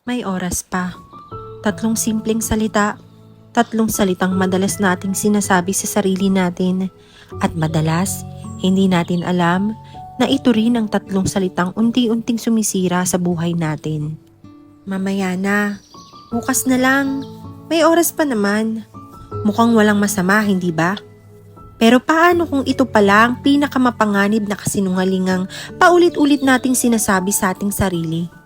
May oras pa. Tatlong simpleng salita. Tatlong salitang madalas nating sinasabi sa sarili natin. At madalas, hindi natin alam na ito rin ang tatlong salitang unti-unting sumisira sa buhay natin. Mamaya na. Bukas na lang. May oras pa naman. Mukhang walang masama, hindi ba? Pero paano kung ito pala ang pinakamapanganib na kasinungalingang paulit-ulit nating sinasabi sa ating sarili?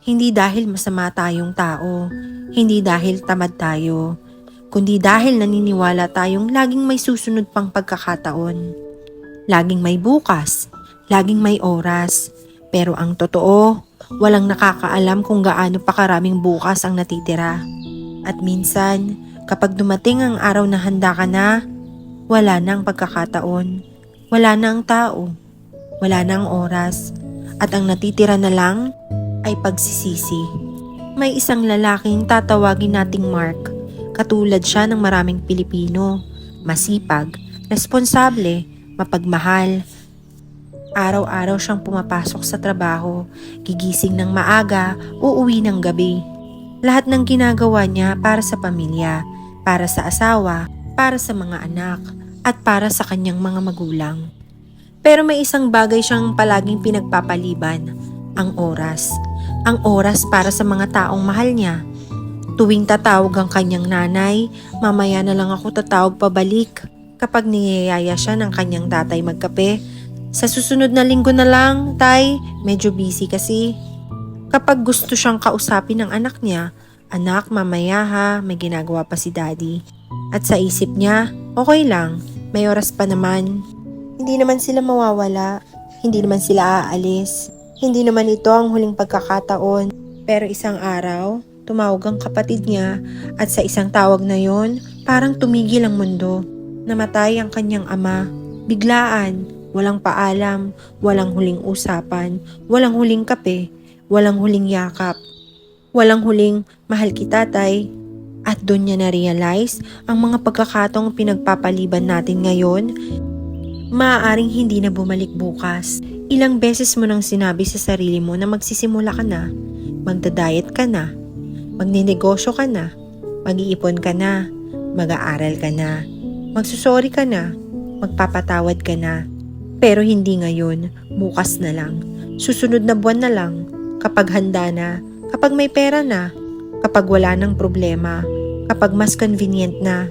Hindi dahil masama tayong tao, hindi dahil tamad tayo, kundi dahil naniniwala tayong laging may susunod pang pagkakataon. Laging may bukas, laging may oras, pero ang totoo, walang nakakaalam kung gaano pa karaming bukas ang natitira. At minsan, kapag dumating ang araw na handa ka na, wala na ang pagkakataon, wala na ang tao, wala na ang oras, at ang natitira na lang ay pagsisisi. May isang lalaking tatawagin nating Mark. Katulad siya ng maraming Pilipino. Masipag, responsable, mapagmahal. Araw-araw siyang pumapasok sa trabaho, gigising ng maaga, uuwi ng gabi. Lahat ng ginagawa niya para sa pamilya, para sa asawa, para sa mga anak, at para sa kanyang mga magulang. Pero may isang bagay siyang palaging pinagpapaliban, ang oras. Ang oras para sa mga taong mahal niya. Tuwing tatawag ang kanyang nanay, mamaya na lang ako tatawag pabalik. Kapag niyayaya siya ng kanyang tatay magkape, sa susunod na linggo na lang, tay, medyo busy kasi. Kapag gusto siyang kausapin ng anak niya, anak, mamaya ha, may ginagawa pa si daddy. At sa isip niya, okay lang, may oras pa naman. Hindi naman sila mawawala, hindi naman sila aalis. Hindi naman ito ang huling pagkakataon. Pero isang araw, tumawag ang kapatid niya at sa isang tawag na yon, parang tumigil ang mundo. Namatay ang kanyang ama. Biglaan, walang paalam, walang huling usapan, walang huling kape, walang huling yakap, walang huling mahal kita tay. At doon niya na-realize ang mga pagkakataong pinagpapaliban natin ngayon, maaaring hindi na bumalik bukas. Ilang beses mo nang sinabi sa sarili mo na magsisimula ka na, magda-diet ka na, magninegosyo ka na, mag-iipon ka na, mag-aaral ka na, magsusorry ka na, magpapatawad ka na. Pero hindi ngayon, bukas na lang, susunod na buwan na lang, kapag handa na, kapag may pera na, kapag wala ng problema, kapag mas convenient na.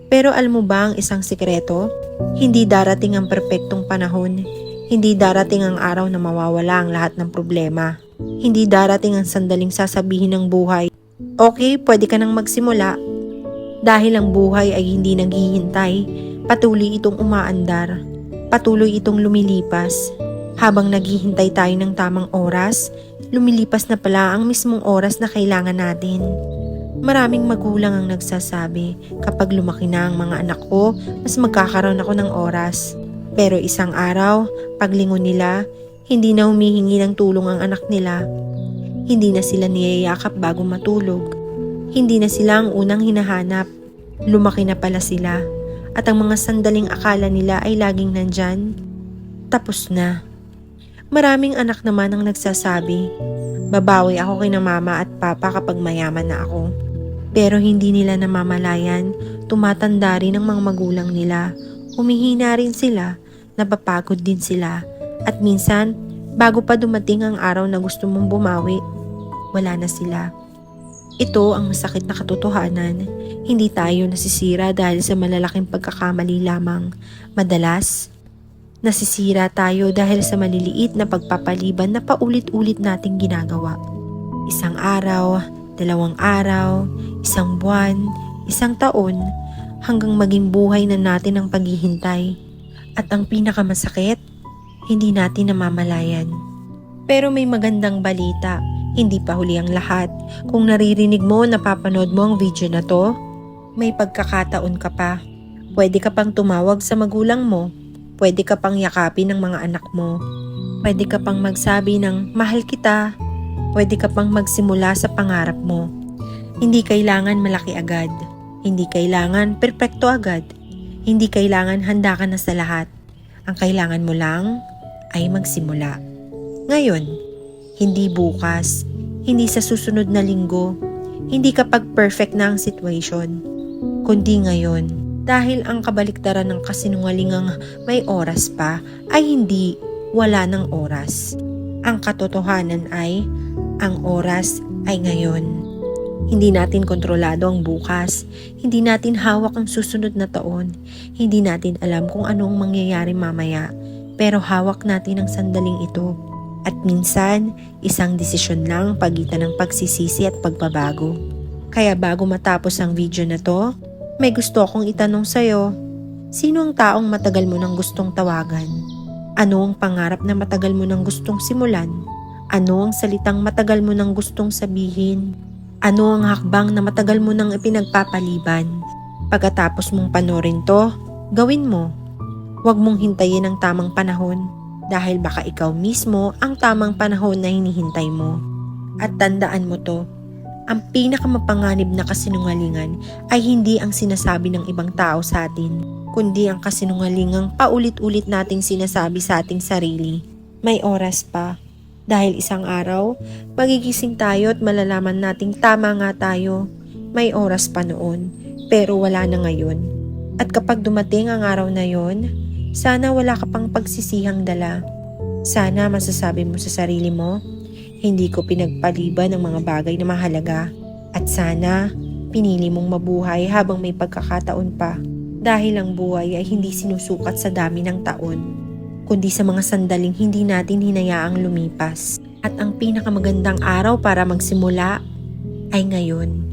Pero alam mo ba ang isang sikreto? Hindi darating ang perpektong panahon. Hindi darating ang araw na mawawala ang lahat ng problema. Hindi darating ang sandaling sasabihin ng buhay, okay, pwede ka nang magsimula. Dahil ang buhay ay hindi naghihintay, patuloy itong umaandar. Patuloy itong lumilipas. Habang naghihintay tayo ng tamang oras, lumilipas na pala ang mismong oras na kailangan natin. Maraming magulang ang nagsasabi, kapag lumaki na ang mga anak ko, mas magkakaroon ako ng oras. Pero isang araw, paglingon nila, hindi na humihingi ng tulong ang anak nila. Hindi na sila niyayakap bago matulog. Hindi na sila ang unang hinahanap. Lumaki na pala sila. At ang mga sandaling akala nila ay laging nandyan, tapos na. Maraming anak naman ang nagsasabi, babawi ako kina mama at papa kapag mayaman na ako. Pero hindi nila namamalayan, tumatanda rin ang mga magulang nila. Humihina rin sila, napapagod din sila. At minsan, bago pa dumating ang araw na gusto mong bumawi, wala na sila. Ito ang masakit na katotohanan. Hindi tayo nasisira dahil sa malalaking pagkakamali lamang. Madalas, nasisira tayo dahil sa maliliit na pagpapaliban na paulit-ulit nating ginagawa. Isang araw, 2 araw, 1 buwan, 1 taon, hanggang maging buhay na natin ang paghihintay. At ang pinakamasakit, hindi natin namamalayan. Pero may magandang balita, hindi pa huli ang lahat. Kung naririnig mo, napapanood mo ang video na to, may pagkakataon ka pa. Pwede ka pang tumawag sa magulang mo. Pwede ka pang yakapin ng mga anak mo. Pwede ka pang magsabi ng mahal kita. Pwede ka pang magsimula sa pangarap mo. Hindi kailangan malaki agad. Hindi kailangan perpekto agad. Hindi kailangan handa ka na sa lahat. Ang kailangan mo lang ay magsimula. Ngayon, hindi bukas, hindi sa susunod na linggo, hindi kapag perfect na ang situation, kundi ngayon. Dahil ang kabaliktaran ng kasinungalingang may oras pa ay hindi wala ng oras. Ang katotohanan ay ang oras ay ngayon. Hindi natin kontrolado ang bukas, hindi natin hawak ang susunod na taon, hindi natin alam kung anong mangyayari mamaya, pero hawak natin ang sandaling ito. At minsan, isang desisyon lang ang pagitan ng pagsisisi at pagbabago. Kaya bago matapos ang video na to, may gusto akong itanong sa'yo. Sino ang taong matagal mo nang gustong tawagan? Ano ang pangarap na matagal mo nang gustong simulan? Ano ang salitang matagal mo nang gustong sabihin? Ano ang hakbang na matagal mo nang ipinagpapaliban? Pagkatapos mong panorin to, gawin mo. Huwag mong hintayin ang tamang panahon dahil baka ikaw mismo ang tamang panahon na hinihintay mo. At tandaan mo to, ang pinakamapanganib na kasinungalingan ay hindi ang sinasabi ng ibang tao sa atin, kundi ang kasinungalingang paulit-ulit nating sinasabi sa ating sarili. May oras pa. Dahil isang araw, magigising tayo at malalaman nating tama nga tayo. May oras pa noon, pero wala na ngayon. At kapag dumating ang araw na yon, sana wala ka pang pagsisihang dala. Sana masasabi mo sa sarili mo, hindi ko pinagpaliban ang mga bagay na mahalaga. At sana, pinili mong mabuhay habang may pagkakataon pa. Dahil ang buhay ay hindi sinusukat sa dami ng taon, kundi sa mga sandaling hindi natin hinayaang lumipas. At ang pinakamagandang araw para magsimula ay ngayon.